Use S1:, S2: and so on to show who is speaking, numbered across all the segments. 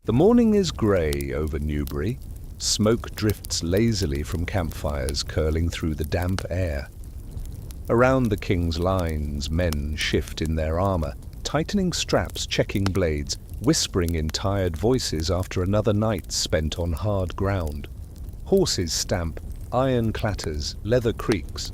S1: The morning is grey over Newbury. Smoke drifts lazily from campfires curling through the damp air. Around the king's lines, men shift in their armour, tightening straps, checking blades, whispering in tired voices after another night spent on hard ground. Horses stamp, iron clatters, leather creaks.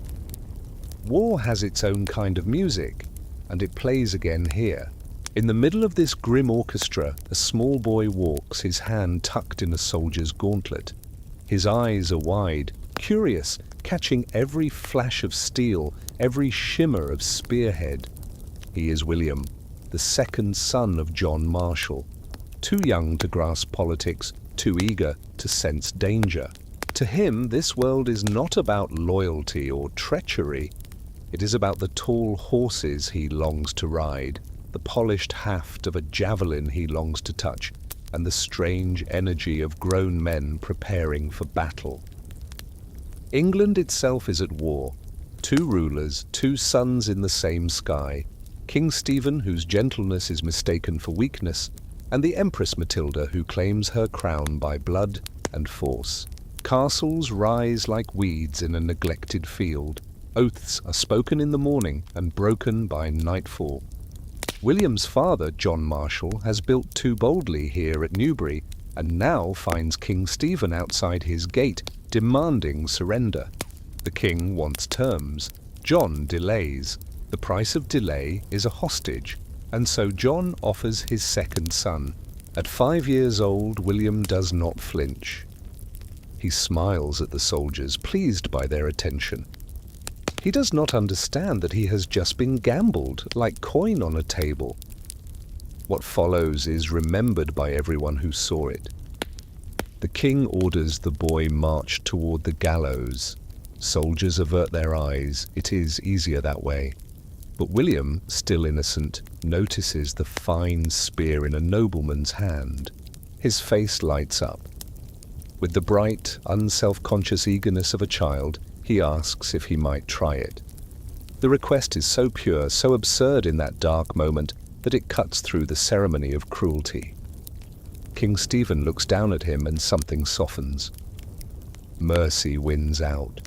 S1: War has its own kind of music, and it plays again here. In the middle of this grim orchestra, a small boy walks, his hand tucked in a soldier's gauntlet. His eyes are wide, curious, catching every flash of steel, every shimmer of spearhead. He is William, the second son of John Marshal, too young to grasp politics, too eager to sense danger. To him, this world is not about loyalty or treachery. It is about the tall horses he longs to ride, the polished haft of a javelin he longs to touch, and the strange energy of grown men preparing for battle. England itself is at war. Two rulers, two suns in the same sky. King Stephen, whose gentleness is mistaken for weakness, and the Empress Matilda, who claims her crown by blood and force. Castles rise like weeds in a neglected field. Oaths are spoken in the morning and broken by nightfall. William's father, John Marshal, has built too boldly here at Newbury, and now finds King Stephen outside his gate, demanding surrender. The king wants terms. John delays. The price of delay is a hostage, and so John offers his second son. At 5 years old, William does not flinch. He smiles at the soldiers, pleased by their attention. He does not understand that he has just been gambled, like coin on a table. What follows is remembered by everyone who saw it. The king orders the boy march toward the gallows. Soldiers avert their eyes. It is easier that way. But William, still innocent, notices the fine spear in a nobleman's hand. His face lights up. With the bright, unself-conscious eagerness of a child, he asks if he might try it. The request is so pure, so absurd in that dark moment, that it cuts through the ceremony of cruelty. King Stephen looks down at him and something softens. Mercy wins out.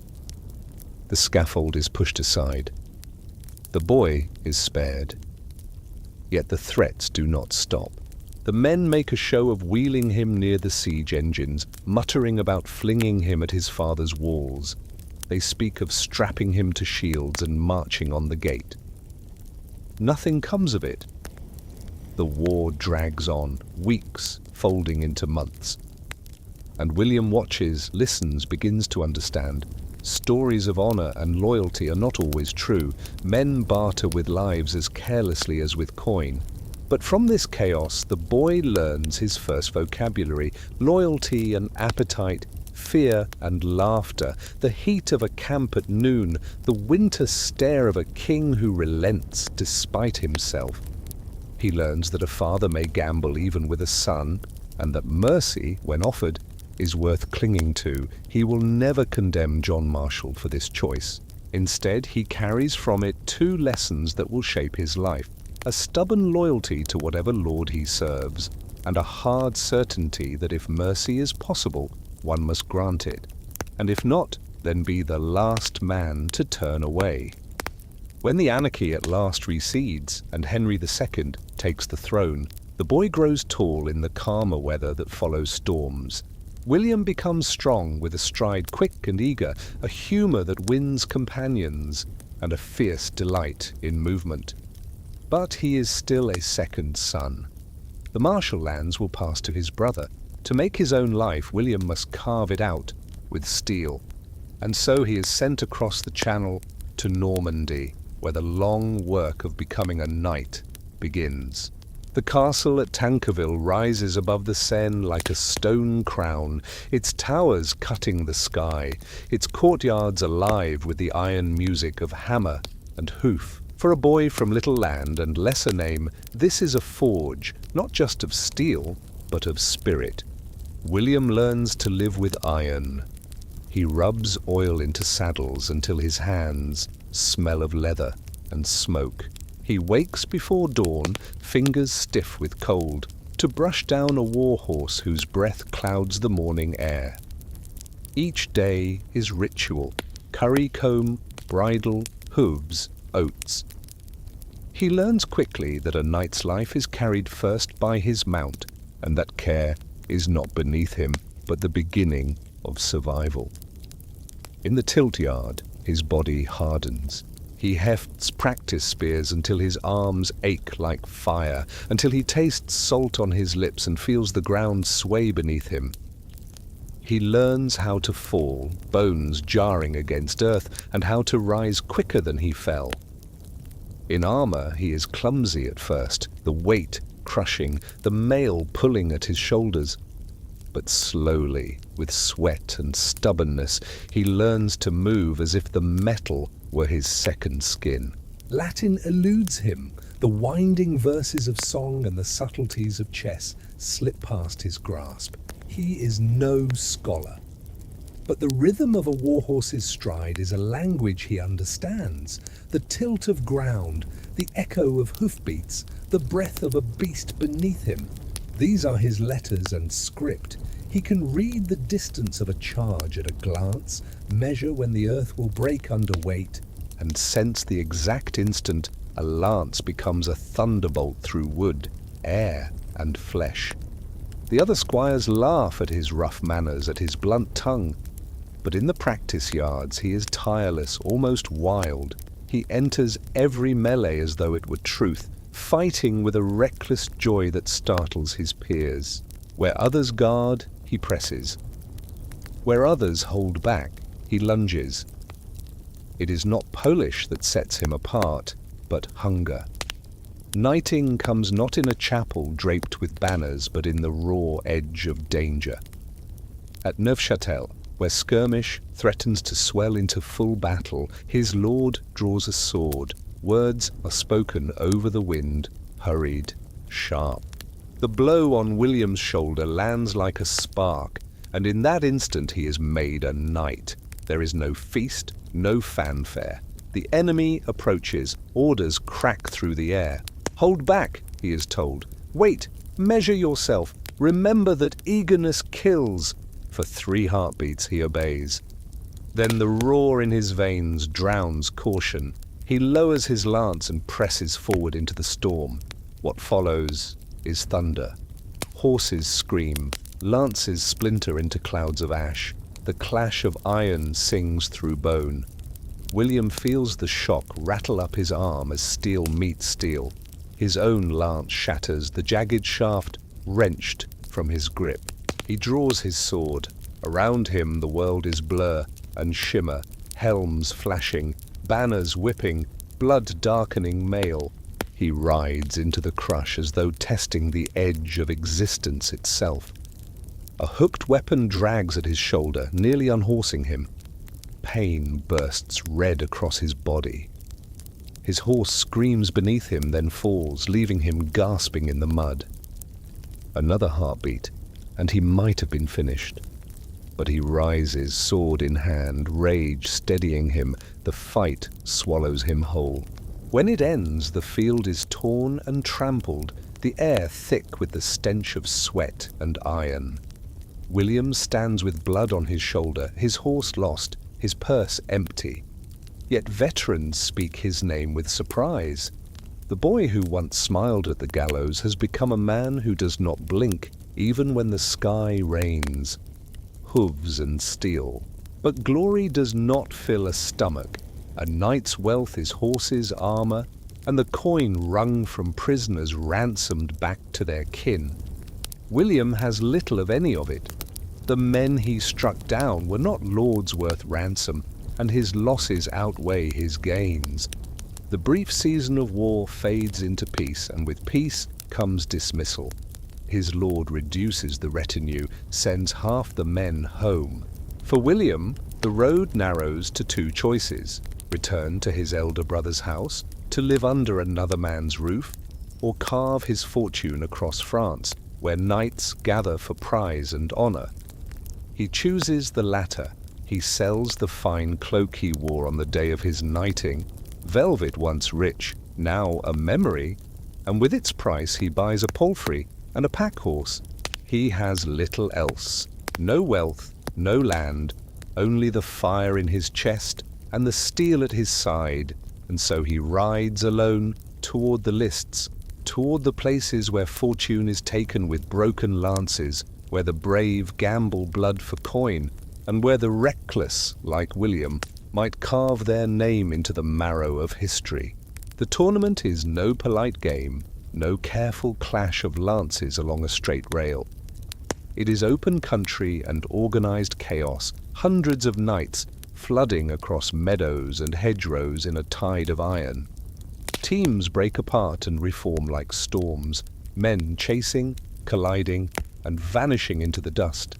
S1: The scaffold is pushed aside. The boy is spared. Yet the threats do not stop. The men make a show of wheeling him near the siege engines, muttering about flinging him at his father's walls. They speak of strapping him to shields and marching on the gate. Nothing comes of it. The war drags on, weeks folding into months. And William watches, listens, begins to understand. Stories of honor and loyalty are not always true. Men barter with lives as carelessly as with coin. But from this chaos, the boy learns his first vocabulary: loyalty and appetite, fear and laughter, the heat of a camp at noon, the winter stare of a king who relents despite himself. He learns that a father may gamble even with a son, and that mercy, when offered, is worth clinging to. He will never condemn John Marshal for this choice. Instead, he carries from it two lessons that will shape his life: a stubborn loyalty to whatever lord he serves, and a hard certainty that if mercy is possible, one must grant it, and if not, then be the last man to turn away. When the anarchy at last recedes and Henry II takes the throne, the boy grows tall in the calmer weather that follows storms. William becomes strong with a stride quick and eager, a humour that wins companions, and a fierce delight in movement. But he is still a second son. The Marshal lands will pass to his brother. To make his own life, William must carve it out with steel. And so he is sent across the Channel to Normandy, where the long work of becoming a knight begins. The castle at Tankerville rises above the Seine like a stone crown, its towers cutting the sky, its courtyards alive with the iron music of hammer and hoof. For a boy from little land and lesser name, this is a forge, not just of steel, but of spirit. William learns to live with iron. He rubs oil into saddles until his hands smell of leather and smoke. He wakes before dawn, fingers stiff with cold, to brush down a war horse whose breath clouds the morning air. Each day is ritual: curry comb, bridle, hooves, oats. He learns quickly that a knight's life is carried first by his mount, and that care is not beneath him, but the beginning of survival. In the tilt yard, his body hardens. He hefts practice spears until his arms ache like fire, until he tastes salt on his lips and feels the ground sway beneath him. He learns how to fall, bones jarring against earth, and how to rise quicker than he fell. In armor, he is clumsy at first, the weight crushing, the mail pulling at his shoulders. But slowly, with sweat and stubbornness, he learns to move as if the metal were his second skin. Latin eludes him. The winding verses of song and the subtleties of chess slip past his grasp. He is no scholar. But the rhythm of a warhorse's stride is a language he understands. The tilt of ground, the echo of hoofbeats, the breath of a beast beneath him. These are his letters and script. He can read the distance of a charge at a glance, measure when the earth will break under weight, and sense the exact instant a lance becomes a thunderbolt through wood, air, and flesh. The other squires laugh at his rough manners, at his blunt tongue. But in the practice yards he is tireless, almost wild. He enters every melee as though it were truth, fighting with a reckless joy that startles his peers. Where others guard, he presses. Where others hold back, he lunges. It is not polish that sets him apart, but hunger. Knighting comes not in a chapel draped with banners, but in the raw edge of danger. At Neufchâtel, where skirmish threatens to swell into full battle, his lord draws a sword. Words are spoken over the wind, hurried, sharp. The blow on William's shoulder lands like a spark, and in that instant he is made a knight. There is no feast, no fanfare. The enemy approaches, orders crack through the air. Hold back, he is told. Wait, measure yourself. Remember that eagerness kills. For 3 heartbeats he obeys. Then the roar in his veins drowns caution. He lowers his lance and presses forward into the storm. What follows is thunder. Horses scream, lances splinter into clouds of ash. The clash of iron sings through bone. William feels the shock rattle up his arm as steel meets steel. His own lance shatters, the jagged shaft wrenched from his grip. He draws his sword. Around him the world is blur and shimmer, helms flashing, banners whipping, blood-darkening mail. He rides into the crush as though testing the edge of existence itself. A hooked weapon drags at his shoulder, nearly unhorsing him. Pain bursts red across his body. His horse screams beneath him, then falls, leaving him gasping in the mud. Another heartbeat, and he might have been finished. But he rises, sword in hand, rage steadying him. The fight swallows him whole. When it ends, the field is torn and trampled, the air thick with the stench of sweat and iron. William stands with blood on his shoulder, his horse lost, his purse empty. Yet veterans speak his name with surprise. The boy who once smiled at the gallows has become a man who does not blink, even when the sky rains. Hooves and steel. But glory does not fill a stomach. A knight's wealth is horses, armor, and the coin wrung from prisoners ransomed back to their kin. William has little of any of it. The men he struck down were not lords worth ransom, and his losses outweigh his gains. The brief season of war fades into peace, and with peace comes dismissal. His lord reduces the retinue, sends half the men home. For William, the road narrows to 2 choices: return to his elder brother's house, to live under another man's roof, or carve his fortune across France, where knights gather for prize and honor. He chooses the latter. He sells the fine cloak he wore on the day of his knighting, velvet once rich, now a memory, and with its price he buys a palfrey, And a pack horse, he has little else. No wealth, no land, only the fire in his chest and the steel at his side, and so he rides alone toward the lists, toward the places where fortune is taken with broken lances, where the brave gamble blood for coin, and where the reckless, like William, might carve their name into the marrow of history. The tournament is no polite game, no careful clash of lances along a straight rail. It is open country and organized chaos, hundreds of knights flooding across meadows and hedgerows in a tide of iron. Teams break apart and reform like storms, men chasing, colliding, and vanishing into the dust.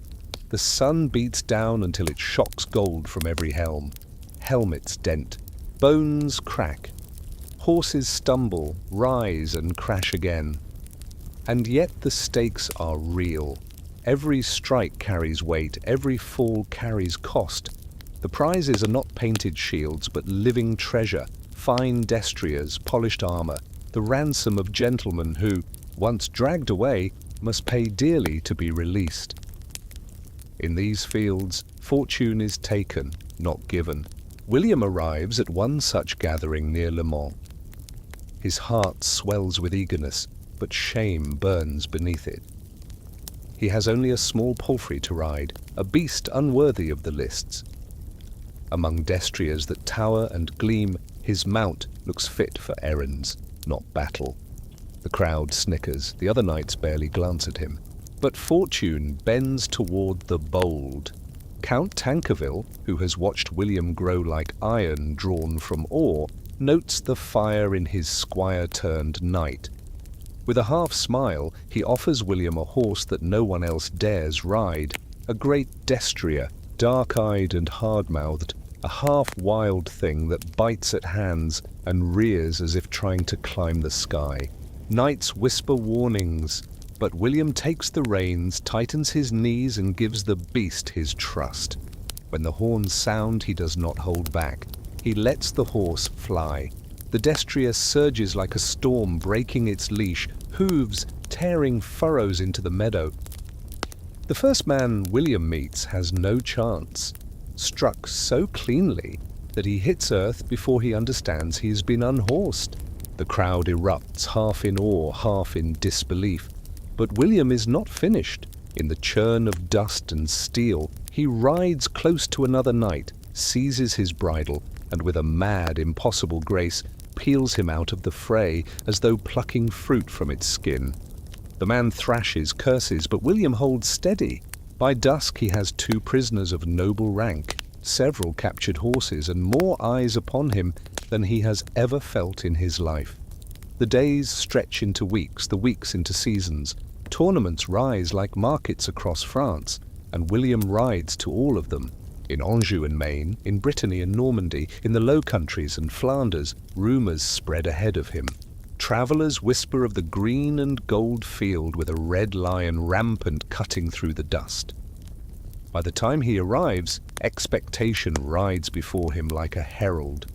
S1: The sun beats down until it shocks gold from every helm. Helmets dent, bones crack, horses stumble, rise and crash again. And yet the stakes are real. Every strike carries weight, every fall carries cost. The prizes are not painted shields, but living treasure, fine destriers, polished armor, the ransom of gentlemen who, once dragged away, must pay dearly to be released. In these fields, fortune is taken, not given. William arrives at one such gathering near Le Mans. His heart swells with eagerness, but shame burns beneath it. He has only a small palfrey to ride, a beast unworthy of the lists. Among destriers that tower and gleam, his mount looks fit for errands, not battle. The crowd snickers, the other knights barely glance at him. But fortune bends toward the bold. Count Tankerville, who has watched William grow like iron drawn from ore, notes the fire in his squire-turned knight. With a half-smile, he offers William a horse that no one else dares ride, a great destrier, dark-eyed and hard-mouthed, a half-wild thing that bites at hands and rears as if trying to climb the sky. Knights whisper warnings, but William takes the reins, tightens his knees, and gives the beast his trust. When the horns sound, he does not hold back. He lets the horse fly. The destrier surges like a storm, breaking its leash, hooves tearing furrows into the meadow. The first man William meets has no chance, struck so cleanly that he hits earth before he understands he has been unhorsed. The crowd erupts, half in awe, half in disbelief. But William is not finished. In the churn of dust and steel, he rides close to another knight, seizes his bridle, and with a mad, impossible grace, peels him out of the fray, as though plucking fruit from its skin. The man thrashes, curses, but William holds steady. By dusk he has 2 prisoners of noble rank, several captured horses, and more eyes upon him than he has ever felt in his life. The days stretch into weeks, the weeks into seasons. Tournaments rise like markets across France, and William rides to all of them. In Anjou and Maine, in Brittany and Normandy, in the Low Countries and Flanders, rumours spread ahead of him. Travellers whisper of the green and gold field with a red lion rampant cutting through the dust. By the time he arrives, expectation rides before him like a herald.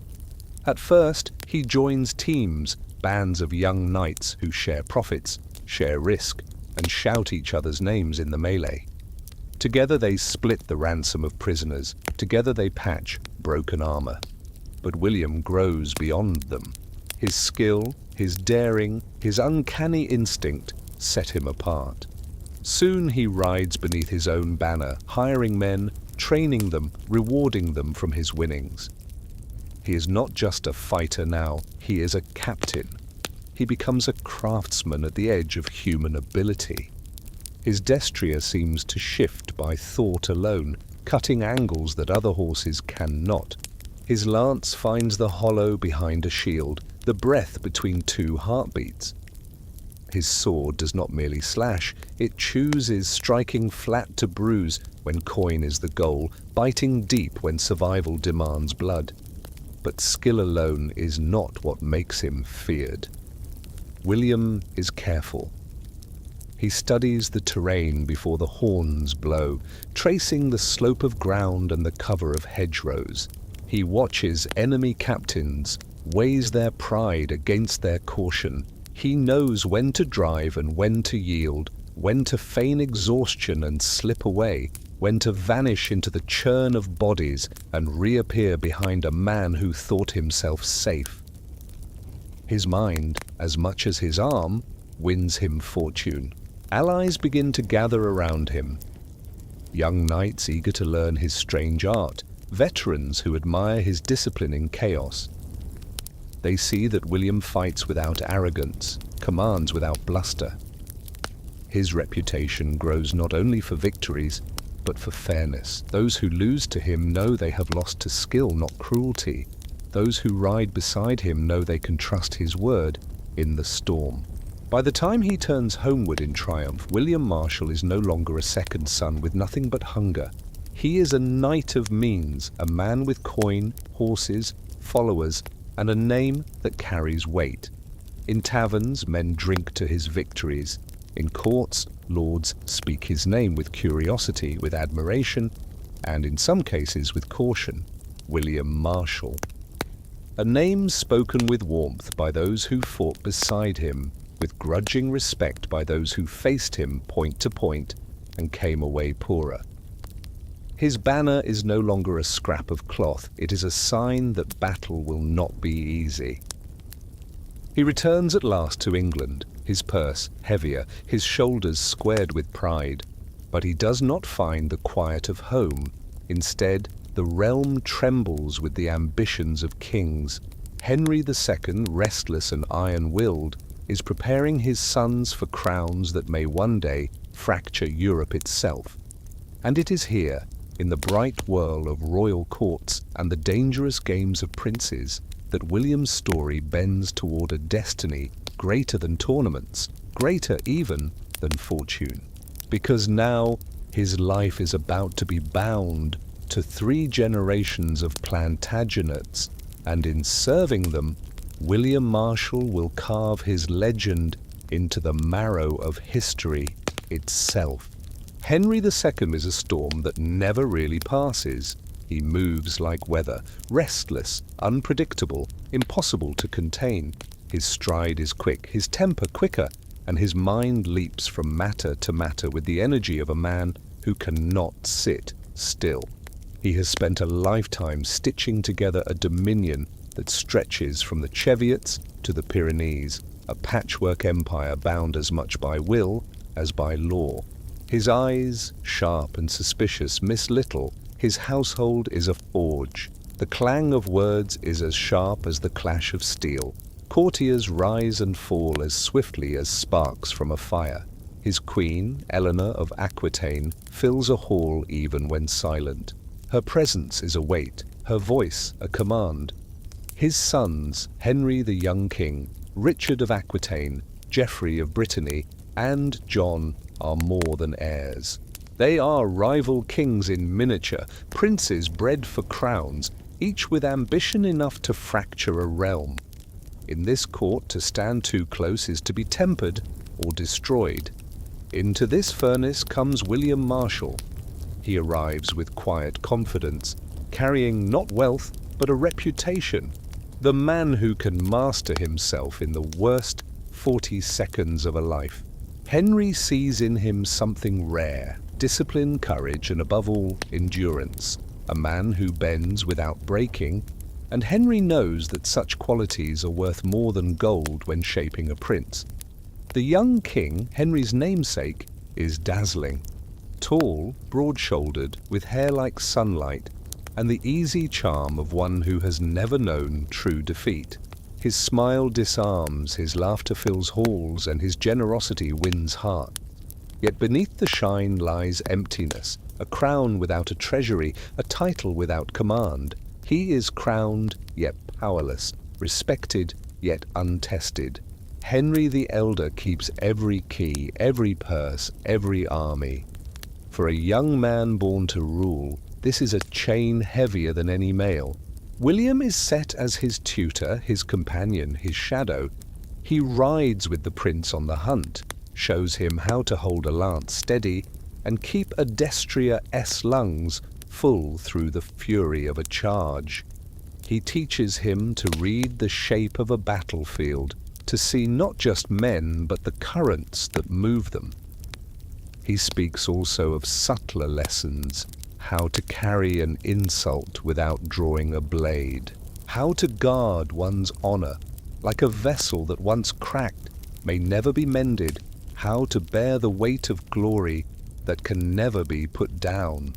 S1: At first, he joins teams, bands of young knights who share profits, share risk, and shout each other's names in the melee. Together they split the ransom of prisoners. Together they patch broken armor. But William grows beyond them. His skill, his daring, his uncanny instinct set him apart. Soon he rides beneath his own banner, hiring men, training them, rewarding them from his winnings. He is not just a fighter now, he is a captain. He becomes a craftsman at the edge of human ability. His destrier seems to shift by thought alone, cutting angles that other horses cannot. His lance finds the hollow behind a shield, the breath between 2 heartbeats. His sword does not merely slash, it chooses, striking flat to bruise when coin is the goal, biting deep when survival demands blood. But skill alone is not what makes him feared. William is careful. He studies the terrain before the horns blow, tracing the slope of ground and the cover of hedgerows. He watches enemy captains, weighs their pride against their caution, He knows when to drive and when to yield, when to feign exhaustion and slip away, when to vanish into the churn of bodies and reappear behind a man who thought himself safe. His mind, as much as his arm, wins him fortune. Allies begin to gather around him. Young knights eager to learn his strange art, veterans who admire his discipline in chaos. They see that William fights without arrogance, commands without bluster. His reputation grows not only for victories, but for fairness. Those who lose to him know they have lost to skill, not cruelty. Those who ride beside him know they can trust his word in the storm. By the time he turns homeward in triumph, William Marshal is no longer a second son with nothing but hunger. He is a knight of means, a man with coin, horses, followers, and a name that carries weight. In taverns, men drink to his victories. In courts, lords speak his name with curiosity, with admiration, and in some cases with caution. William Marshal. A name spoken with warmth by those who fought beside him, with grudging respect by those who faced him point to point and came away poorer. His banner is no longer a scrap of cloth. It is a sign that battle will not be easy. He returns at last to England, his purse heavier, his shoulders squared with pride. But he does not find the quiet of home. Instead, the realm trembles with the ambitions of kings. Henry II, restless and iron-willed, is preparing his sons for crowns that may one day fracture Europe itself. And it is here, in the bright whirl of royal courts and the dangerous games of princes, that William's story bends toward a destiny greater than tournaments, greater even than fortune. Because now his life is about to be bound to 3 generations of Plantagenets, and in serving them, William Marshal will carve his legend into the marrow of history itself. Henry II is a storm that never really passes. He moves like weather, restless, unpredictable, impossible to contain. His stride is quick, his temper quicker, and his mind leaps from matter to matter with the energy of a man who cannot sit still. He has spent a lifetime stitching together a dominion that stretches from the Cheviots to the Pyrenees, a patchwork empire bound as much by will as by law. His eyes, sharp and suspicious, miss little. His household is a forge. The clang of words is as sharp as the clash of steel. Courtiers rise and fall as swiftly as sparks from a fire. His queen, Eleanor of Aquitaine, fills a hall even when silent. Her presence is a weight, her voice a command. His sons, Henry the young king, Richard of Aquitaine, Geoffrey of Brittany, and John, are more than heirs. They are rival kings in miniature, princes bred for crowns, each with ambition enough to fracture a realm. In this court, to stand too close is to be tempered or destroyed. Into this furnace comes William Marshal. He arrives with quiet confidence, carrying not wealth, but a reputation. The man who can master himself in the worst 40 seconds of a life. Henry sees in him something rare, discipline, courage, and above all, endurance. A man who bends without breaking, and Henry knows that such qualities are worth more than gold when shaping a prince. The young king, Henry's namesake, is dazzling. Tall, broad-shouldered, with hair like sunlight, and the easy charm of one who has never known true defeat. His smile disarms, his laughter fills halls, and his generosity wins hearts. Yet beneath the shine lies emptiness, a crown without a treasury, a title without command. He is crowned, yet powerless, respected, yet untested. Henry the Elder keeps every key, every purse, every army. For a young man born to rule, this is a chain heavier than any mail. William is set as his tutor, his companion, his shadow. He rides with the prince on the hunt, shows him how to hold a lance steady and keep a destrier lungs full through the fury of a charge. He teaches him to read the shape of a battlefield, to see not just men but the currents that move them. He speaks also of subtler lessons, how to carry an insult without drawing a blade, how to guard one's honor, like a vessel that once cracked may never be mended, how to bear the weight of glory that can never be put down.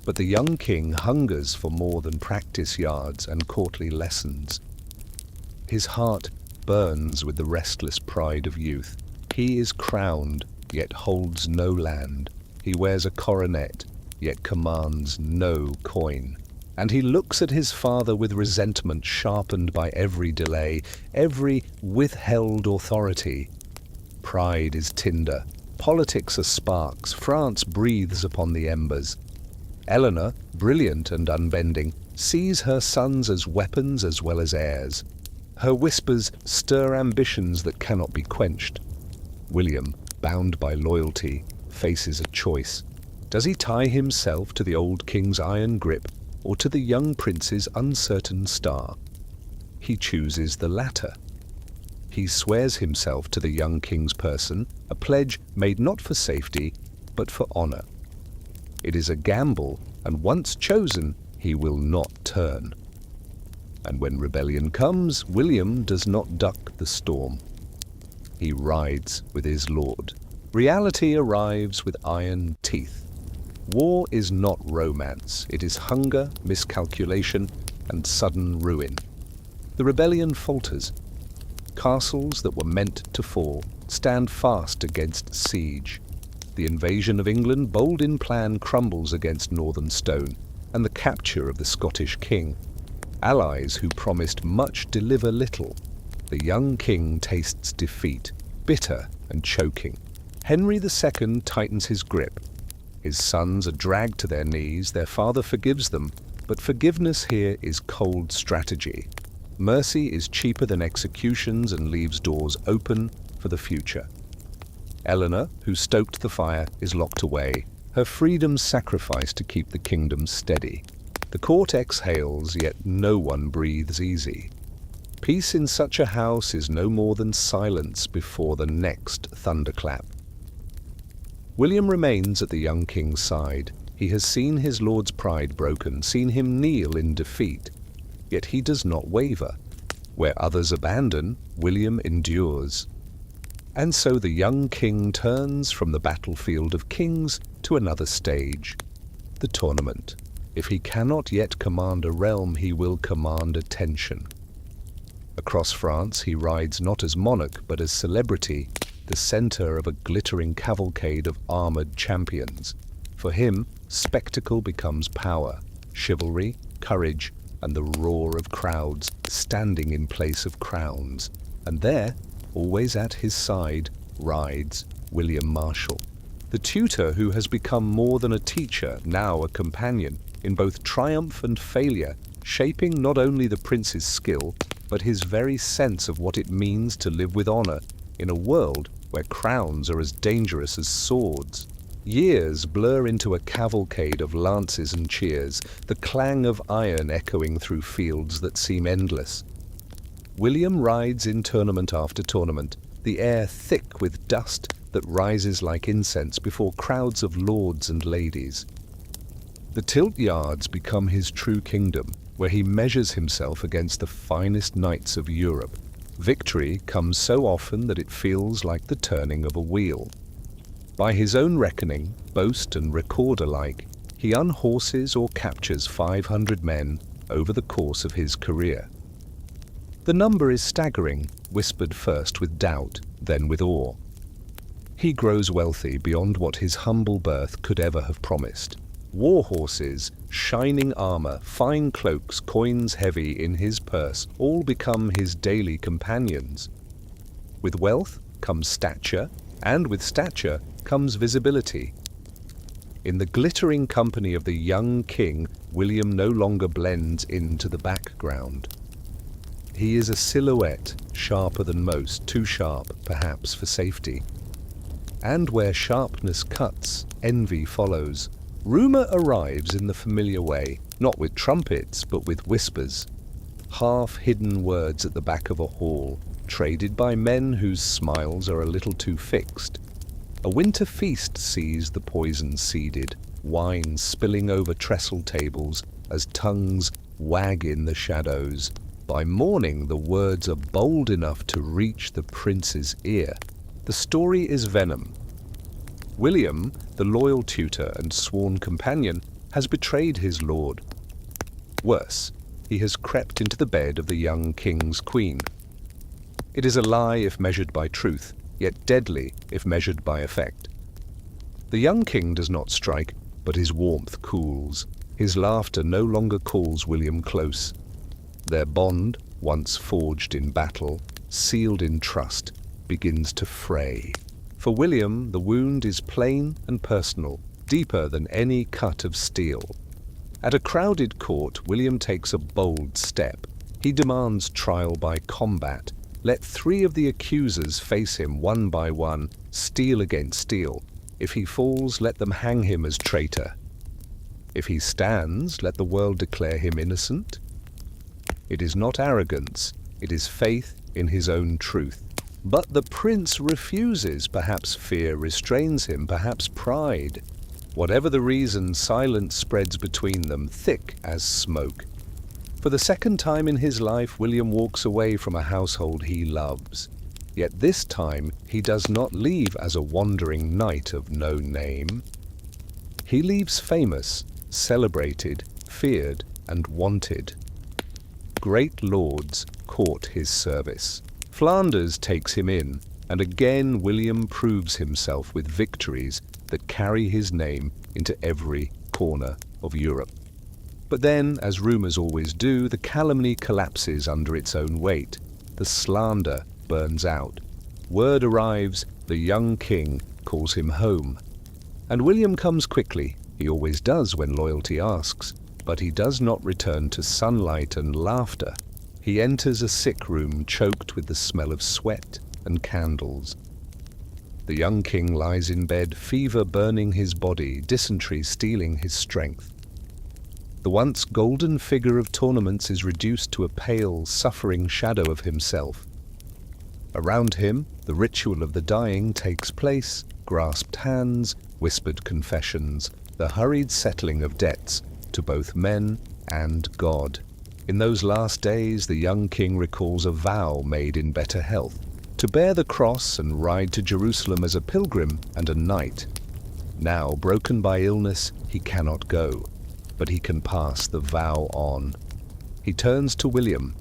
S1: But the young king hungers for more than practice yards and courtly lessons. His heart burns with the restless pride of youth. He is crowned, yet holds no land. He wears a coronet, yet commands no coin. And he looks at his father with resentment sharpened by every delay, every withheld authority. Pride is tinder, politics are sparks, France breathes upon the embers. Eleanor, brilliant and unbending, sees her sons as weapons as well as heirs. Her whispers stir ambitions that cannot be quenched. William, bound by loyalty, faces a choice. Does he tie himself to the old king's iron grip, or to the young prince's uncertain star? He chooses the latter. He swears himself to the young king's person, a pledge made not for safety, but for honor. It is a gamble, and once chosen, he will not turn. And when rebellion comes, William does not duck the storm. He rides with his lord. Reality arrives with iron teeth. War is not romance. It is hunger, miscalculation, and sudden ruin. The rebellion falters. Castles that were meant to fall stand fast against siege. The invasion of England, bold in plan, crumbles against northern stone, and the capture of the Scottish king. Allies who promised much deliver little. The young king tastes defeat, bitter and choking. Henry II tightens his grip. His sons are dragged to their knees, their father forgives them, but forgiveness here is cold strategy. Mercy is cheaper than executions and leaves doors open for the future. Eleanor, who stoked the fire, is locked away, her freedom sacrificed to keep the kingdom steady. The court exhales, yet no one breathes easy. Peace in such a house is no more than silence before the next thunderclap. William remains at the young king's side. He has seen his lord's pride broken, seen him kneel in defeat. Yet he does not waver. Where others abandon, William endures. And so the young king turns from the battlefield of kings to another stage, the tournament. If he cannot yet command a realm, he will command attention. Across France he rides not as monarch but as celebrity, the center of a glittering cavalcade of armored champions. For him, spectacle becomes power, chivalry, courage, and the roar of crowds standing in place of crowns. And there, always at his side, rides William Marshal, the tutor who has become more than a teacher, now a companion, in both triumph and failure, shaping not only the prince's skill, but his very sense of what it means to live with honor in a world where crowns are as dangerous as swords. Years blur into a cavalcade of lances and cheers, the clang of iron echoing through fields that seem endless. William rides in tournament after tournament, the air thick with dust that rises like incense before crowds of lords and ladies. The tilt yards become his true kingdom, where he measures himself against the finest knights of Europe. Victory comes so often that it feels like the turning of a wheel. By his own reckoning, boast and record alike, he unhorses or captures 500 men over the course of his career. The number is staggering, whispered first with doubt, then with awe. He grows wealthy beyond what his humble birth could ever have promised. War horses, shining armor, fine cloaks, coins heavy in his purse, all become his daily companions. With wealth comes stature, and with stature comes visibility. In the glittering company of the young king, William no longer blends into the background. He is a silhouette, sharper than most, too sharp, perhaps, for safety. And where sharpness cuts, envy follows. Rumor arrives in the familiar way, not with trumpets, but with whispers. half-hidden words at the back of a hall, traded by men whose smiles are a little too fixed. A winter feast sees the poison seeded, wine spilling over trestle tables as tongues wag in the shadows. By morning, the words are bold enough to reach the prince's ear. The story is venom. William, the loyal tutor and sworn companion, has betrayed his lord. Worse, he has crept into the bed of the young king's queen. It is a lie if measured by truth, yet deadly if measured by effect. The young king does not strike, but his warmth cools. His laughter no longer calls William close. Their bond, once forged in battle, sealed in trust, begins to fray. For William, the wound is plain and personal, deeper than any cut of steel. At a crowded court, William takes a bold step. He demands trial by combat. Let 3 of the accusers face him one by one, steel against steel. If he falls, let them hang him as traitor. If he stands, let the world declare him innocent. It is not arrogance, it is faith in his own truth. But the prince refuses. Perhaps fear restrains him, perhaps pride. Whatever the reason, silence spreads between them, thick as smoke. For the second time in his life, William walks away from a household he loves. Yet this time, he does not leave as a wandering knight of no name. He leaves famous, celebrated, feared, and wanted. Great lords court his service. Flanders takes him in, and again William proves himself with victories that carry his name into every corner of Europe. But then, as rumors always do, the calumny collapses under its own weight. The slander burns out. Word arrives, the young king calls him home. And William comes quickly. He always does when loyalty asks. But he does not return to sunlight and laughter. He enters a sick room choked with the smell of sweat and candles. The young king lies in bed, fever burning his body, dysentery stealing his strength. The once golden figure of tournaments is reduced to a pale, suffering shadow of himself. Around him, the ritual of the dying takes place, grasped hands, whispered confessions, the hurried settling of debts to both men and God. In those last days, the young king recalls a vow made in better health, to bear the cross and ride to Jerusalem as a pilgrim and a knight. Now, broken by illness, he cannot go, but he can pass the vow on. He turns to William.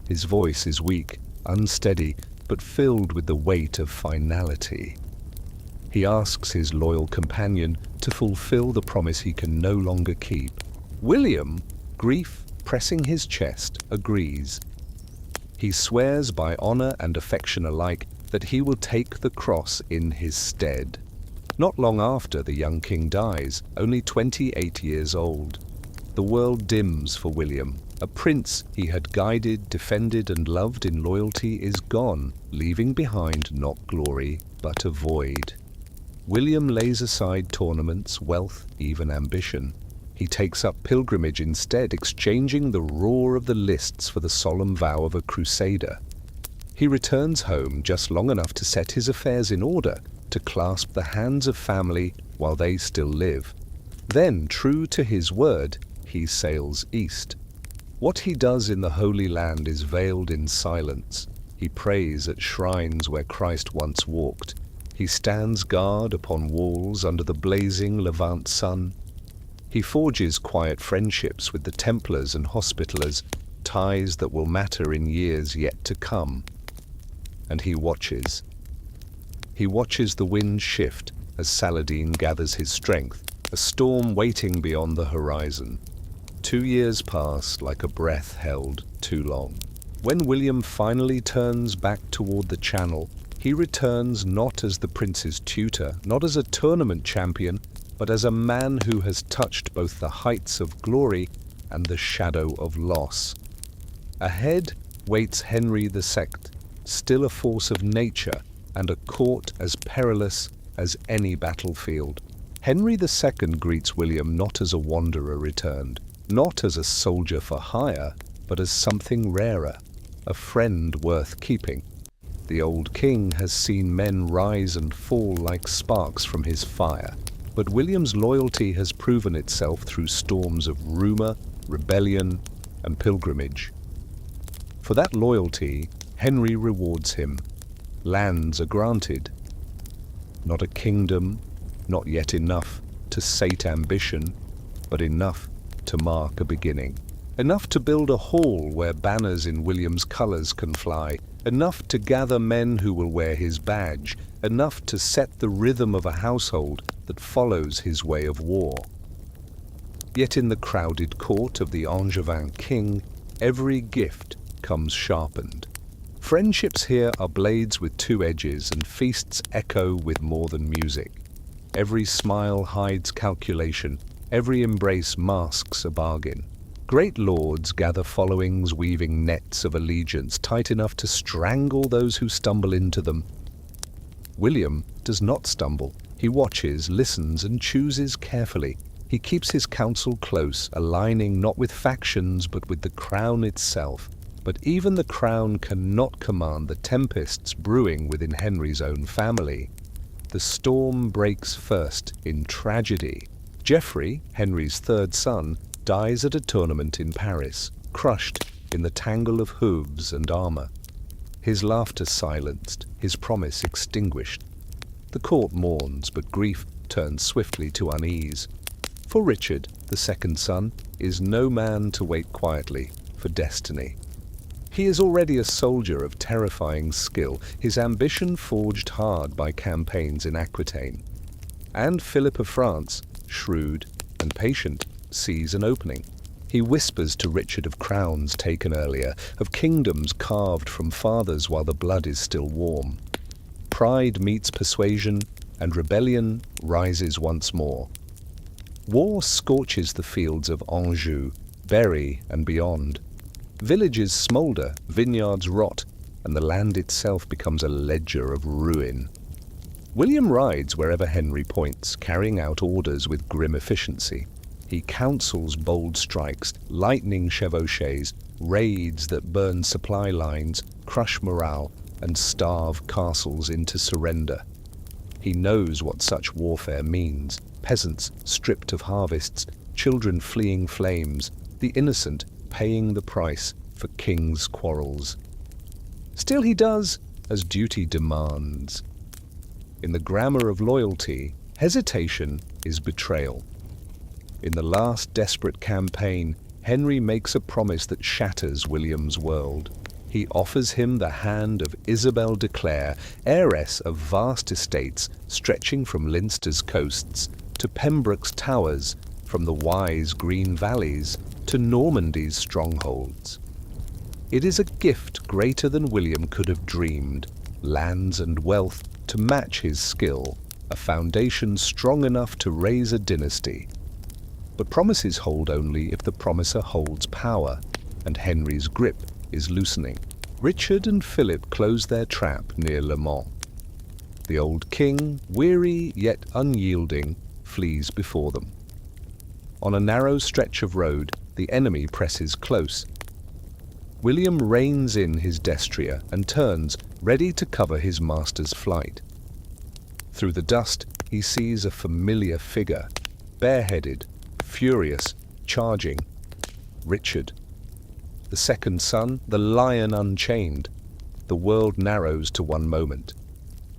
S1: His voice is weak, unsteady, but filled with the weight of finality. He asks his loyal companion to fulfill the promise he can no longer keep. William, grief pressing his chest, agrees. He swears by honor and affection alike that he will take the cross in his stead. Not long after, the young king dies, only 28 years old. The world dims for William. A prince he had guided, defended, and loved in loyalty is gone, leaving behind not glory, but a void. William lays aside tournaments, wealth, even ambition. He takes up pilgrimage instead, exchanging the roar of the lists for the solemn vow of a crusader. He returns home just long enough to set his affairs in order, to clasp the hands of family while they still live. Then, true to his word, he sails east. What he does in the Holy Land is veiled in silence. He prays at shrines where Christ once walked. He stands guard upon walls under the blazing Levant sun. He forges quiet friendships with the Templars and Hospitallers, ties that will matter in years yet to come. And he watches. He watches the wind shift as Saladin gathers his strength, a storm waiting beyond the horizon. 2 years pass like a breath held too long. When William finally turns back toward the Channel, he returns not as the prince's tutor, not as a tournament champion, but as a man who has touched both the heights of glory and the shadow of loss. Ahead waits Henry II, still a force of nature and a court as perilous as any battlefield. Henry II greets William not as a wanderer returned, not as a soldier for hire, but as something rarer, a friend worth keeping. The old king has seen men rise and fall like sparks from his fire, but William's loyalty has proven itself through storms of rumor, rebellion, and pilgrimage. For that loyalty, Henry rewards him. Lands are granted. Not a kingdom, not yet enough to sate ambition, but enough to mark a beginning. Enough to build a hall where banners in William's colours can fly. Enough to gather men who will wear his badge. Enough to set the rhythm of a household that follows his way of war. Yet in the crowded court of the Angevin king, every gift comes sharpened. Friendships here are blades with two edges, and feasts echo with more than music. Every smile hides calculation, every embrace masks a bargain. Great lords gather followings weaving nets of allegiance tight enough to strangle those who stumble into them. William does not stumble. He watches, listens, and chooses carefully. He keeps his counsel close, aligning not with factions but with the crown itself. But even the crown cannot command the tempests brewing within Henry's own family. The storm breaks first in tragedy. Geoffrey, Henry's third son, dies at a tournament in Paris, crushed in the tangle of hooves and armor. His laughter silenced, his promise extinguished. The court mourns, but grief turns swiftly to unease. For Richard, the second son, is no man to wait quietly for destiny. He is already a soldier of terrifying skill, his ambition forged hard by campaigns in Aquitaine. And Philip of France, shrewd and patient, sees an opening. He whispers to Richard of crowns taken earlier, of kingdoms carved from fathers while the blood is still warm. Pride meets persuasion, and rebellion rises once more. War scorches the fields of Anjou, Berry, and beyond. Villages smolder, vineyards rot, and the land itself becomes a ledger of ruin. William rides wherever Henry points, carrying out orders with grim efficiency. He counsels bold strikes, lightning chevauchés, raids that burn supply lines, crush morale, and starve castles into surrender. He knows what such warfare means: peasants stripped of harvests, children fleeing flames, the innocent paying the price for kings' quarrels. Still he does as duty demands. In the grammar of loyalty, hesitation is betrayal. In the last desperate campaign, Henry makes a promise that shatters William's world. He offers him the hand of Isabel de Clare, heiress of vast estates stretching from Leinster's coasts to Pembroke's towers, from the Wye's green valleys to Normandy's strongholds. It is a gift greater than William could have dreamed, lands and wealth to match his skill, a foundation strong enough to raise a dynasty. But promises hold only if the promiser holds power, and Henry's grip is loosening. Richard and Philip close their trap near Le Mans. The old king, weary yet unyielding, flees before them. On a narrow stretch of road, the enemy presses close. William reins in his destrier and turns, ready to cover his master's flight. Through the dust, he sees a familiar figure, bareheaded, furious, charging. Richard. The second son, the lion unchained. The world narrows to one moment.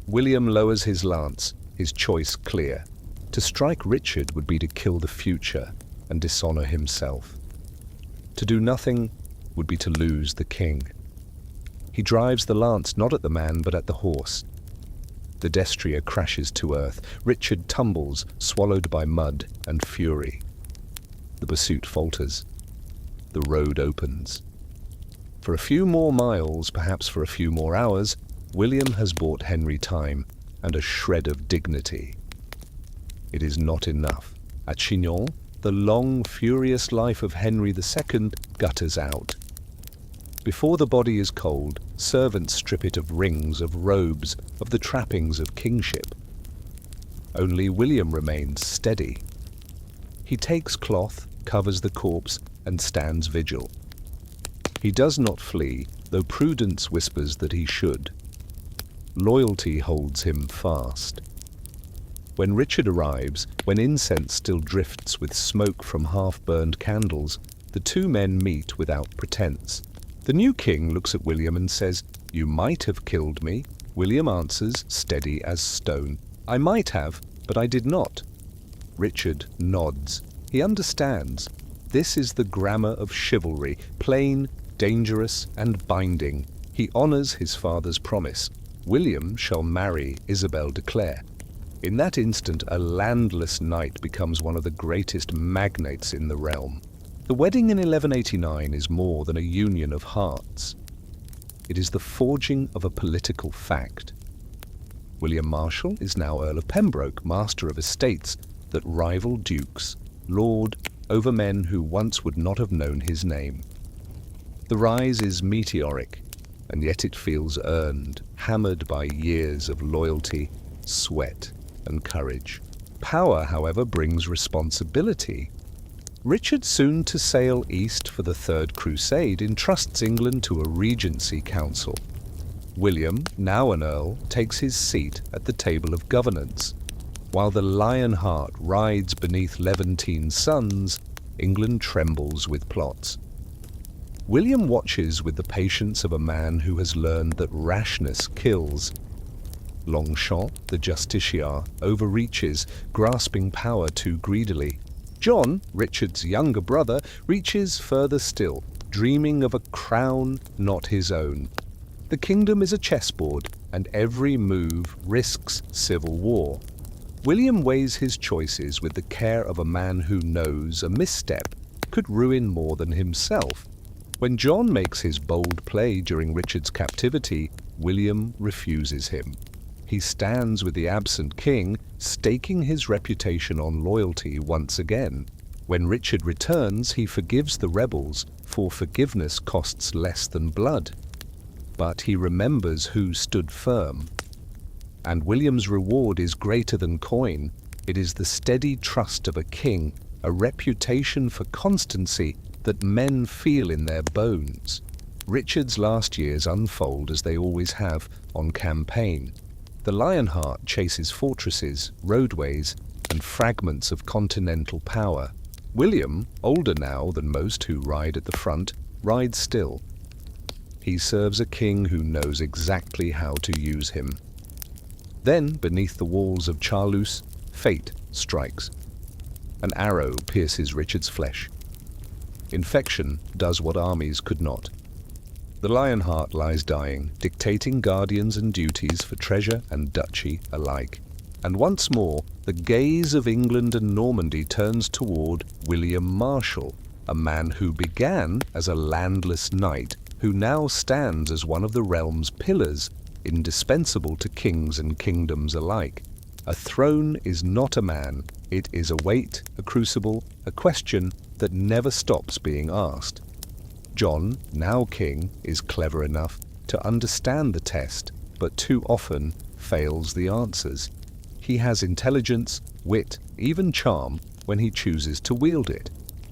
S1: William lowers his lance, his choice clear. To strike Richard would be to kill the future and dishonor himself. To do nothing would be to lose the king. He drives the lance not at the man but at the horse. The destrier crashes to earth. Richard tumbles, swallowed by mud and fury. The pursuit falters. The road opens. For a few more miles, perhaps for a few more hours, William has bought Henry time and a shred of dignity. It is not enough. At Chinon, the long, furious life of Henry II gutters out. Before the body is cold, servants strip it of rings, of robes, of the trappings of kingship. Only William remains steady. He takes cloth, covers the corpse, and stands vigil. He does not flee, though prudence whispers that he should. Loyalty holds him fast. When Richard arrives, when incense still drifts with smoke from half-burned candles, the two men meet without pretense. The new king looks at William and says, "You might have killed me." William answers, steady as stone, "I might have, but I did not." Richard nods. He understands. This is the grammar of chivalry, plain, dangerous, and binding. He honors his father's promise. William shall marry Isabel de Clare. In that instant, a landless knight becomes one of the greatest magnates in the realm. The wedding in 1189 is more than a union of hearts. It is the forging of a political fact. William Marshal is now Earl of Pembroke, master of estates that rival dukes, lord over men who once would not have known his name. The rise is meteoric, and yet it feels earned, hammered by years of loyalty, sweat, and courage. Power, however, brings responsibility. Richard, soon to sail east for the Third Crusade, entrusts England to a regency council. William, now an earl, takes his seat at the table of governance. While the Lionheart rides beneath Levantine's suns, England trembles with plots. William watches with the patience of a man who has learned that rashness kills. Longchamp, the justiciar, overreaches, grasping power too greedily. John, Richard's younger brother, reaches further still, dreaming of a crown not his own. The kingdom is a chessboard, and every move risks civil war. William weighs his choices with the care of a man who knows a misstep could ruin more than himself. When John makes his bold play during Richard's captivity, William refuses him. He stands with the absent king, staking his reputation on loyalty once again. When Richard returns, he forgives the rebels, for forgiveness costs less than blood. But he remembers who stood firm. And William's reward is greater than coin. It is the steady trust of a king, a reputation for constancy that men feel in their bones. Richard's last years unfold as they always have, on campaign. The Lionheart chases fortresses, roadways, and fragments of continental power. William, older now than most who ride at the front, rides still. He serves a king who knows exactly how to use him. Then, beneath the walls of Charlus, fate strikes. An arrow pierces Richard's flesh. Infection does what armies could not. The Lionheart lies dying, dictating guardians and duties for treasure and duchy alike. And once more, the gaze of England and Normandy turns toward William Marshal, a man who began as a landless knight, who now stands as one of the realm's pillars, indispensable to kings and kingdoms alike. A throne is not a man, it is a weight, a crucible, a question that never stops being asked. John, now king, is clever enough to understand the test, but too often fails the answers. He has intelligence, wit, even charm when he chooses to wield it.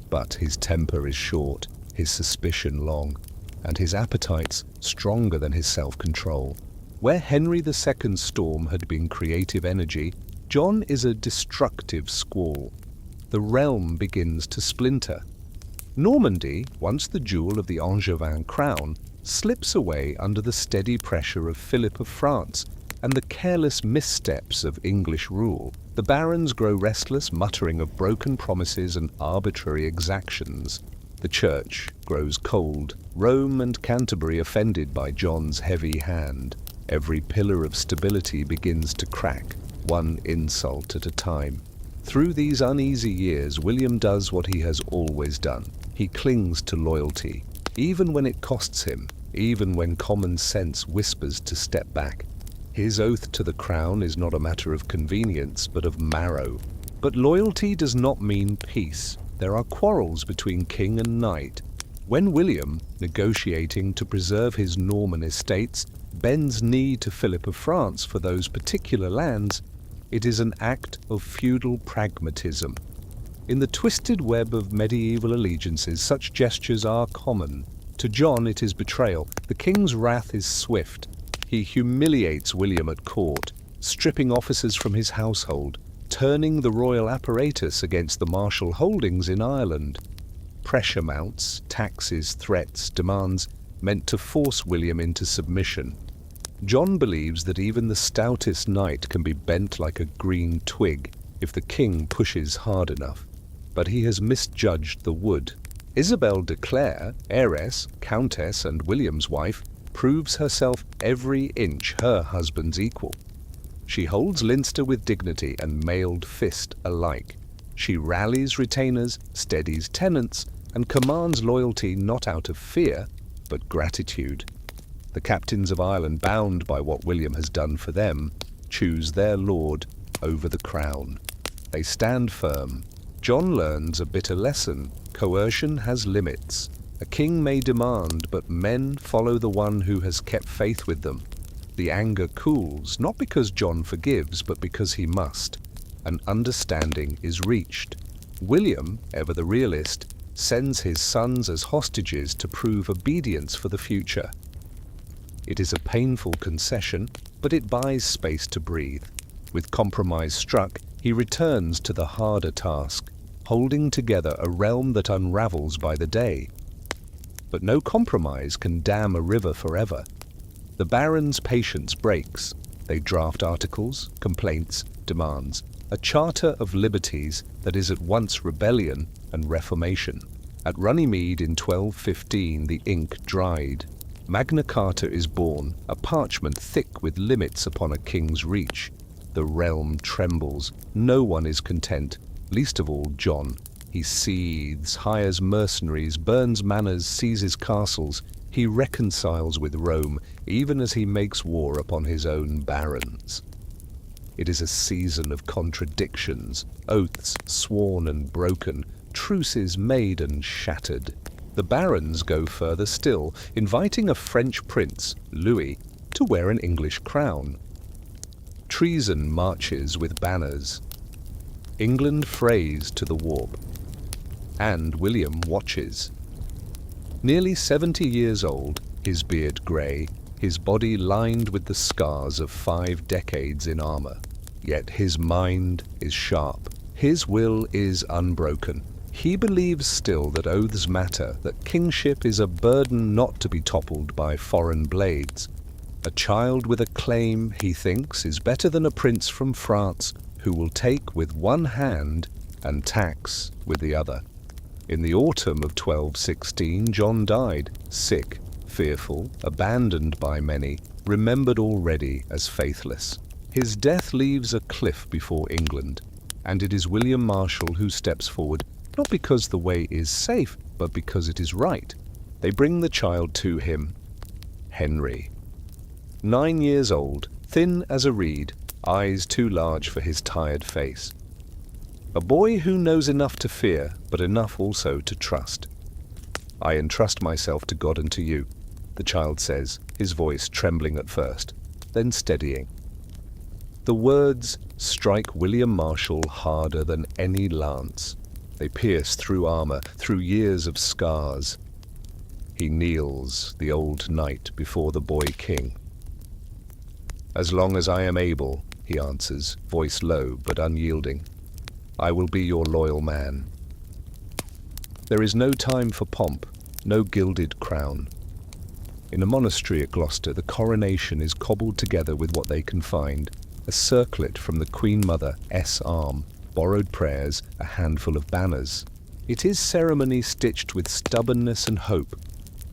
S1: But his temper is short, his suspicion long, and his appetites stronger than his self-control. Where Henry II's storm had been creative energy, John is a destructive squall. The realm begins to splinter. Normandy, once the jewel of the Angevin crown, slips away under the steady pressure of Philip of France and the careless missteps of English rule. The barons grow restless, muttering of broken promises and arbitrary exactions. The church grows cold, Rome and Canterbury offended by John's heavy hand. Every pillar of stability begins to crack, one insult at a time. Through these uneasy years, William does what he has always done. He clings to loyalty, even when it costs him, even when common sense whispers to step back. His oath to the crown is not a matter of convenience, but of marrow. But loyalty does not mean peace. There are quarrels between king and knight. When William, negotiating to preserve his Norman estates, bends knee to Philip of France for those particular lands, it is an act of feudal pragmatism. In the twisted web of medieval allegiances, such gestures are common. To John it is betrayal. The king's wrath is swift. He humiliates William at court, stripping officers from his household, turning the royal apparatus against the Marshal holdings in Ireland. Pressure mounts, taxes, threats, demands, meant to force William into submission. John believes that even the stoutest knight can be bent like a green twig if the king pushes hard enough. But he has misjudged the wood. Isabel de Clare, heiress, countess, and William's wife, proves herself every inch her husband's equal. She holds Leinster with dignity and mailed fist alike. She rallies retainers, steadies tenants, and commands loyalty not out of fear, but gratitude. The captains of Ireland, bound by what William has done for them, choose their lord over the crown. They stand firm. John learns a bitter lesson. Coercion has limits. A king may demand, but men follow the one who has kept faith with them. The anger cools, not because John forgives, but because he must. An understanding is reached. William, ever the realist, sends his sons as hostages to prove obedience for the future. It is a painful concession, but it buys space to breathe. With compromise struck, he returns to the harder task, holding together a realm that unravels by the day. But no compromise can dam a river forever. The barons' patience breaks. They draft articles, complaints, demands, a charter of liberties that is at once rebellion and reformation. At Runnymede in 1215 the ink dried. Magna Carta is born, a parchment thick with limits upon a king's reach. The realm trembles. No one is content, least of all John. He seethes, hires mercenaries, burns manors, seizes castles. He reconciles with Rome, even as he makes war upon his own barons. It is a season of contradictions, oaths sworn and broken, truces made and shattered. The barons go further still, inviting a French prince, Louis, to wear an English crown. Treason marches with banners. England frays to the warp. And William watches. Nearly 70 years old, his beard grey, his body lined with the scars of 5 decades in armor. Yet his mind is sharp. His will is unbroken. He believes still that oaths matter, that kingship is a burden not to be toppled by foreign blades. A child with a claim, he thinks, is better than a prince from France who will take with one hand and tax with the other. In the autumn of 1216, John died, sick, fearful, abandoned by many, remembered already as faithless. His death leaves a cliff before England, and it is William Marshal who steps forward, not because the way is safe, but because it is right. They bring the child to him, Henry. 9 years old, thin as a reed, eyes too large for his tired face. A boy who knows enough to fear, but enough also to trust. "I entrust myself to God and to you," the child says, his voice trembling at first, then steadying. The words strike William Marshal harder than any lance. They pierce through armor, through years of scars. He kneels, the old knight, before the boy king. "As long as I am able," he answers, voice low but unyielding, "I will be your loyal man." There is no time for pomp, no gilded crown. In a monastery at Gloucester, the coronation is cobbled together with what they can find: a circlet from the Queen Mother S arm, borrowed prayers, a handful of banners. It is ceremony stitched with stubbornness and hope,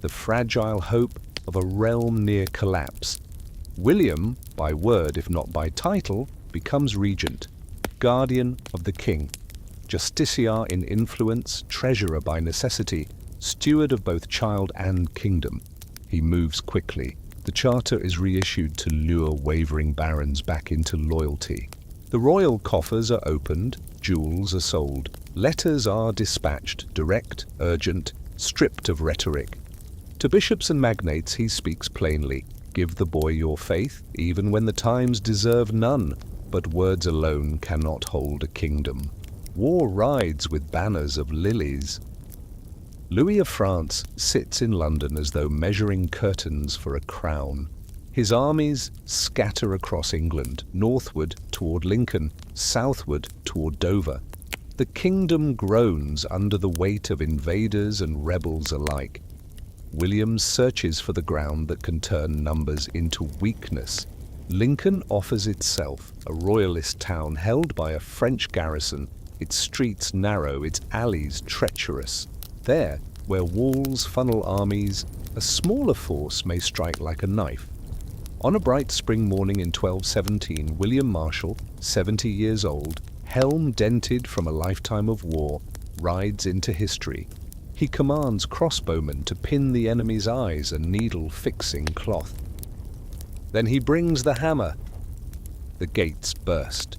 S1: the fragile hope of a realm near collapse. William, by word if not by title, becomes regent, guardian of the king, justiciar in influence, treasurer by necessity, steward of both child and kingdom. He moves quickly. The charter is reissued to lure wavering barons back into loyalty. The royal coffers are opened, jewels are sold, letters are dispatched, direct, urgent, stripped of rhetoric. To bishops and magnates he speaks plainly: "Give the boy your faith, even when the times deserve none, but words alone cannot hold a kingdom." War rides with banners of lilies. Louis of France sits in London as though measuring curtains for a crown. His armies scatter across England, northward toward Lincoln, southward toward Dover. The kingdom groans under the weight of invaders and rebels alike. William searches for the ground that can turn numbers into weakness. Lincoln offers itself, a royalist town held by a French garrison, its streets narrow, its alleys treacherous. There, where walls funnel armies, a smaller force may strike like a knife. On a bright spring morning in 1217, William Marshal, 70 years old, helm dented from a lifetime of war, rides into history. He commands crossbowmen to pin the enemy's eyes, a needle-fixing cloth. Then he brings the hammer. The gates burst.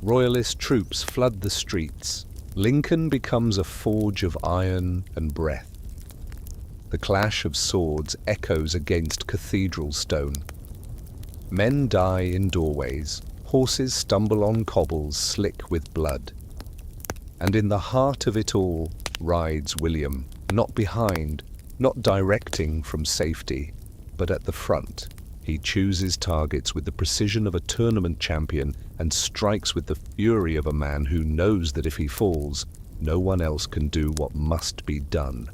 S1: Royalist troops flood the streets. Lincoln becomes a forge of iron and breath. The clash of swords echoes against cathedral stone. Men die in doorways. Horses stumble on cobbles slick with blood. And in the heart of it all rides William, not behind, not directing from safety, but at the front. He chooses targets with the precision of a tournament champion and strikes with the fury of a man who knows that if he falls, no one else can do what must be done.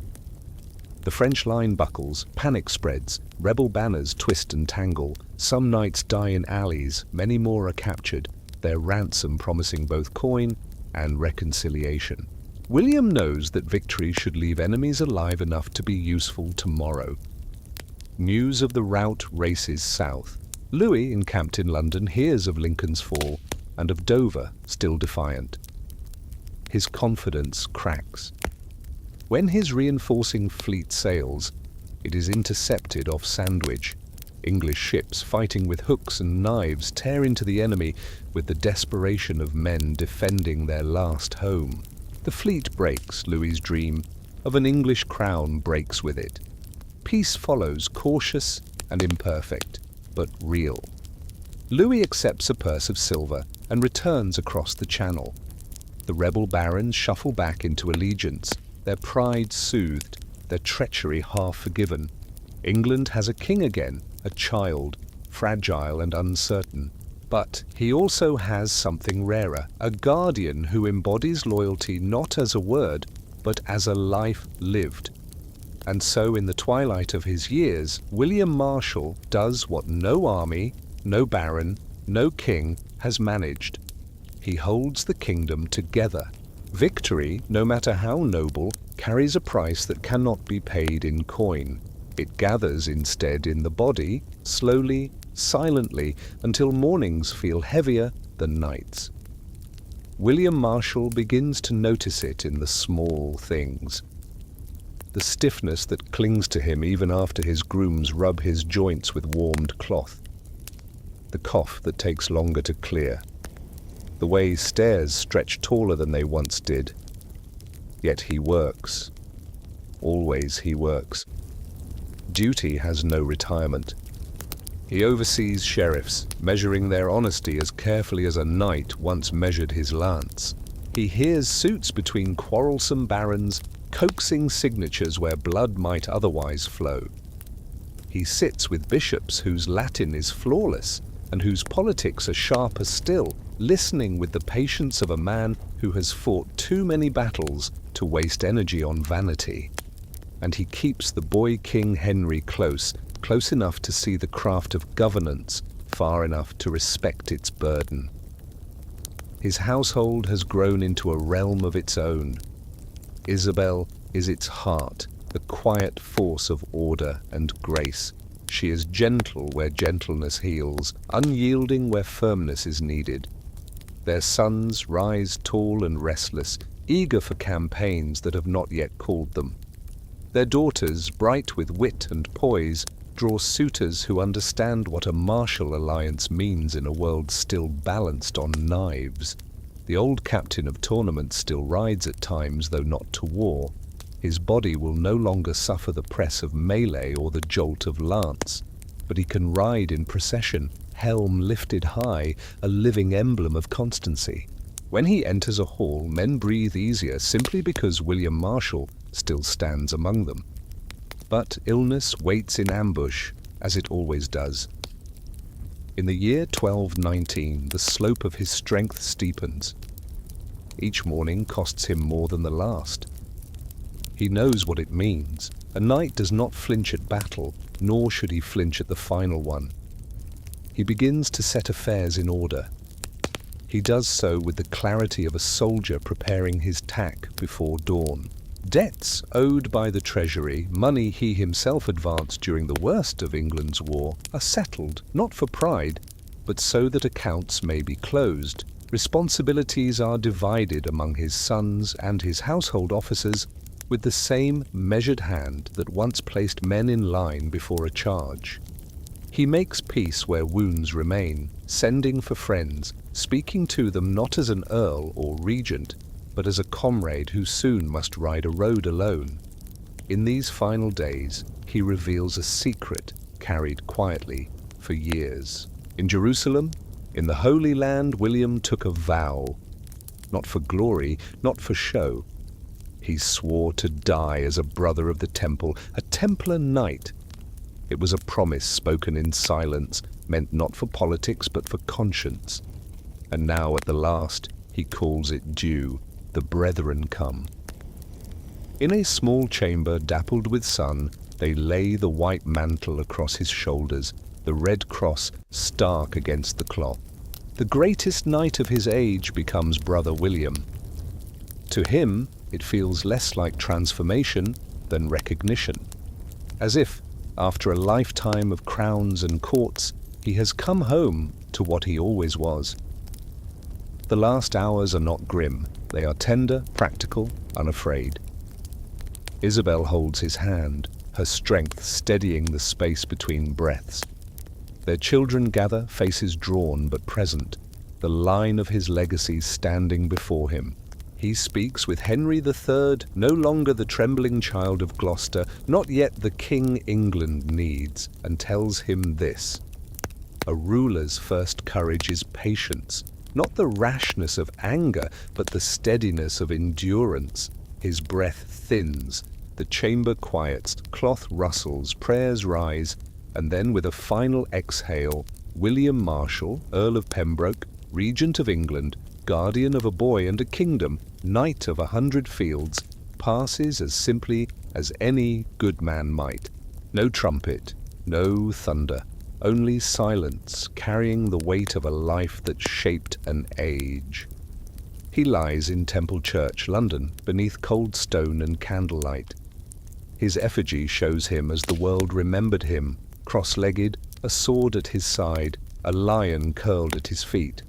S1: The French line buckles, panic spreads, rebel banners twist and tangle. Some knights die in alleys, many more are captured, their ransom promising both coin and reconciliation. William knows that victory should leave enemies alive enough to be useful tomorrow. News of the rout races south. Louis, encamped in London, hears of Lincoln's fall and of Dover, still defiant. His confidence cracks. When his reinforcing fleet sails, it is intercepted off Sandwich. English ships fighting with hooks and knives tear into the enemy with the desperation of men defending their last home. The fleet breaks. Louis's dream of an English crown breaks with it. Peace follows, cautious and imperfect, but real. Louis accepts a purse of silver and returns across the Channel. The rebel barons shuffle back into allegiance, their pride soothed, their treachery half forgiven. England has a king again, a child, fragile and uncertain. But he also has something rarer, a guardian who embodies loyalty not as a word, but as a life lived. And so in the twilight of his years, William Marshal does what no army, no baron, no king has managed. He holds the kingdom together. Victory, no matter how noble, carries a price that cannot be paid in coin. It gathers instead in the body, slowly, silently, until mornings feel heavier than nights. William Marshal begins to notice it in the small things. The stiffness that clings to him even after his grooms rub his joints with warmed cloth. The cough that takes longer to clear. The way stairs stretch taller than they once did. Yet he works. Always he works. Duty has no retirement. He oversees sheriffs, measuring their honesty as carefully as a knight once measured his lance. He hears suits between quarrelsome barons, coaxing signatures where blood might otherwise flow. He sits with bishops whose Latin is flawless and whose politics are sharper still, listening with the patience of a man who has fought too many battles to waste energy on vanity. And he keeps the boy King Henry close enough to see the craft of governance, far enough to respect its burden. His household has grown into a realm of its own. Isabel is its heart, the quiet force of order and grace. She is gentle where gentleness heals, unyielding where firmness is needed. Their sons rise tall and restless, eager for campaigns that have not yet called them. Their daughters, bright with wit and poise, draw suitors who understand what a martial alliance means in a world still balanced on knives. The old captain of tournaments still rides at times, though not to war. His body will no longer suffer the press of melee or the jolt of lance, but he can ride in procession, helm lifted high, a living emblem of constancy. When he enters a hall, men breathe easier simply because William Marshal still stands among them. But illness waits in ambush, as it always does. In the year 1219, the slope of his strength steepens. Each morning costs him more than the last. He knows what it means. A knight does not flinch at battle, nor should he flinch at the final one. He begins to set affairs in order. He does so with the clarity of a soldier preparing his tack before dawn. Debts owed by the treasury, money he himself advanced during the worst of England's war, are settled, not for pride, but so that accounts may be closed. Responsibilities are divided among his sons and his household officers with the same measured hand that once placed men in line before a charge. He makes peace where wounds remain, sending for friends, speaking to them not as an earl or regent, but as a comrade who soon must ride a road alone. In these final days, he reveals a secret carried quietly for years. In Jerusalem, in the Holy Land, William took a vow, not for glory, not for show. He swore to die as a brother of the temple, a Templar knight. It was a promise spoken in silence, meant not for politics but for conscience. And now at the last, he calls it due. The brethren come. In a small chamber dappled with sun, they lay the white mantle across his shoulders, the red cross stark against the cloth. The greatest knight of his age becomes Brother William. To him, it feels less like transformation than recognition, as if, after a lifetime of crowns and courts, he has come home to what he always was. The last hours are not grim. They are tender, practical, unafraid. Isabel holds his hand, her strength steadying the space between breaths. Their children gather, faces drawn but present, the line of his legacy standing before him. He speaks with Henry III, no longer the trembling child of Gloucester, not yet the king England needs, and tells him this: a ruler's first courage is patience, not the rashness of anger, but the steadiness of endurance. His breath thins, the chamber quiets, cloth rustles, prayers rise, and then with a final exhale, William Marshal, Earl of Pembroke, Regent of England, guardian of a boy and a kingdom, knight of 100 fields, passes as simply as any good man might. No trumpet, no thunder, only silence carrying the weight of a life that shaped an age. He lies in Temple Church, London, beneath cold stone and candlelight. His effigy shows him as the world remembered him, cross-legged, a sword at his side, a lion curled at his feet.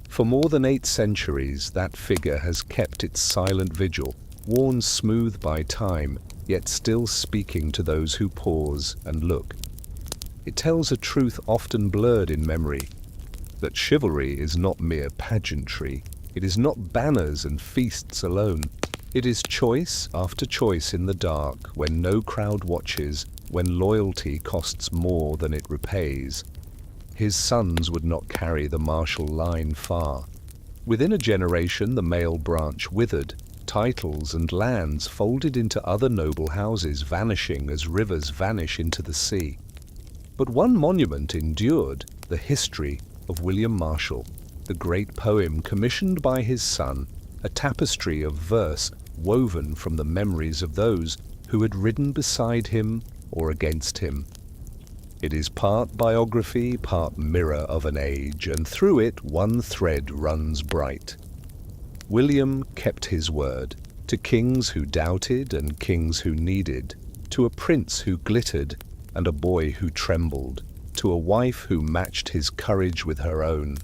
S1: For more than 8 centuries, that figure has kept its silent vigil, worn smooth by time, yet still speaking to those who pause and look. It tells a truth often blurred in memory, that chivalry is not mere pageantry. It is not banners and feasts alone. It is choice after choice in the dark, when no crowd watches, when loyalty costs more than it repays. His sons would not carry the martial line far. Within a generation, the male branch withered, titles and lands folded into other noble houses, vanishing as rivers vanish into the sea. But one monument endured, the history of William Marshal, the great poem commissioned by his son, a tapestry of verse woven from the memories of those who had ridden beside him or against him. It is part biography, part mirror of an age, and through it one thread runs bright. William kept his word, to kings who doubted and kings who needed, to a prince who glittered and a boy who trembled, to a wife who matched his courage with her own,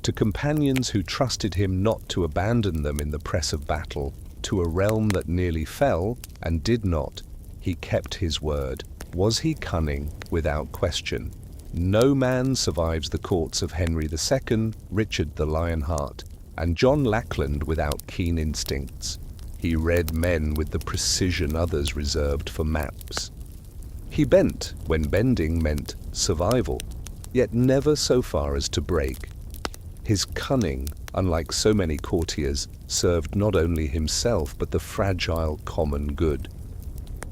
S1: to companions who trusted him not to abandon them in the press of battle, to a realm that nearly fell and did not. He kept his word. Was he cunning? Without question. No man survives the courts of Henry II, Richard the Lionheart, and John Lackland without keen instincts. He read men with the precision others reserved for maps. He bent when bending meant survival, yet never so far as to break. His cunning, unlike so many courtiers, served not only himself but the fragile common good.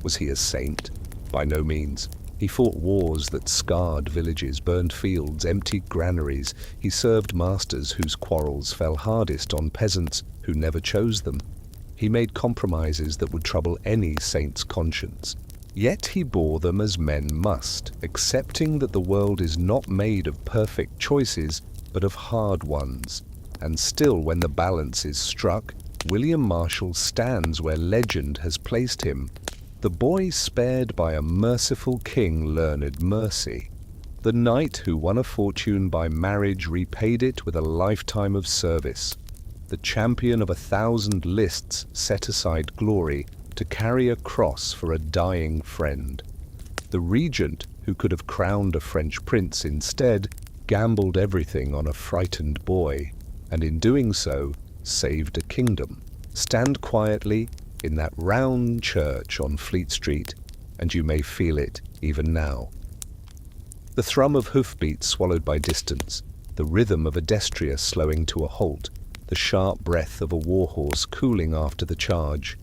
S1: Was he a saint? By no means. He fought wars that scarred villages, burned fields, emptied granaries. He served masters whose quarrels fell hardest on peasants who never chose them. He made compromises that would trouble any saint's conscience. Yet he bore them as men must, accepting that the world is not made of perfect choices, but of hard ones. And still, when the balance is struck, William Marshal stands where legend has placed him. The boy spared by a merciful king learned mercy. The knight who won a fortune by marriage repaid it with a lifetime of service. The champion of 1,000 lists set aside glory to carry a cross for a dying friend. The regent who could have crowned a French prince instead gambled everything on a frightened boy, and in doing so saved a kingdom. Stand quietly in that round church on Fleet Street, and you may feel it even now. The thrum of hoofbeats swallowed by distance, the rhythm of a destrier slowing to a halt, the sharp breath of a warhorse cooling after the charge.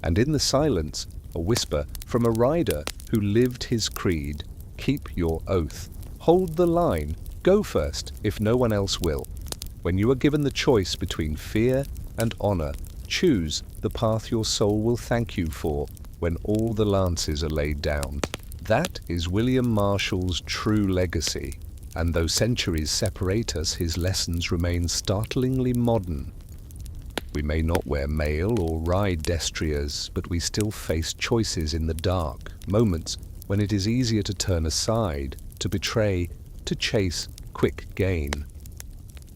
S1: And in the silence, a whisper from a rider who lived his creed: keep your oath, hold the line, go first if no one else will. When you are given the choice between fear and honor, choose the path your soul will thank you for when all the lances are laid down. That is William Marshal's true legacy, and though centuries separate us, his lessons remain startlingly modern. We may not wear mail or ride destriers, but we still face choices in the dark, moments when it is easier to turn aside, to betray, to chase quick gain.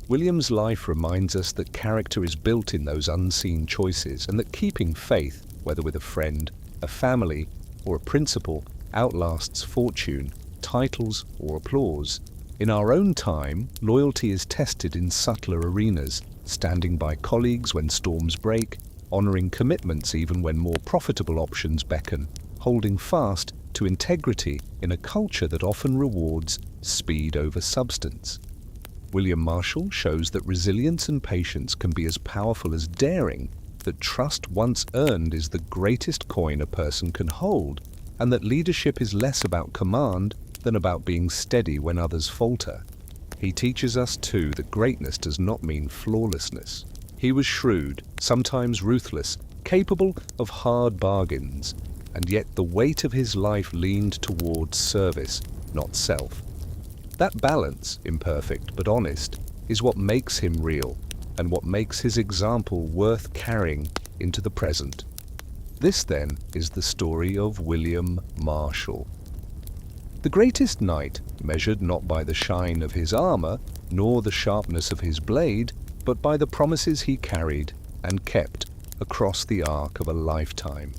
S1: William's life reminds us that character is built in those unseen choices, and that keeping faith, whether with a friend, a family, or a principle, outlasts fortune, titles, or applause. In our own time, loyalty is tested in subtler arenas, standing by colleagues when storms break, honoring commitments even when more profitable options beckon, holding fast to integrity in a culture that often rewards speed over substance. William Marshal shows that resilience and patience can be as powerful as daring, that trust once earned is the greatest coin a person can hold, and that leadership is less about command than about being steady when others falter. He teaches us, too, that greatness does not mean flawlessness. He was shrewd, sometimes ruthless, capable of hard bargains, and yet the weight of his life leaned towards service, not self. That balance, imperfect but honest, is what makes him real, and what makes his example worth carrying into the present. This, then, is the story of William Marshal. The greatest knight, measured not by the shine of his armor, nor the sharpness of his blade, but by the promises he carried and kept across the arc of a lifetime.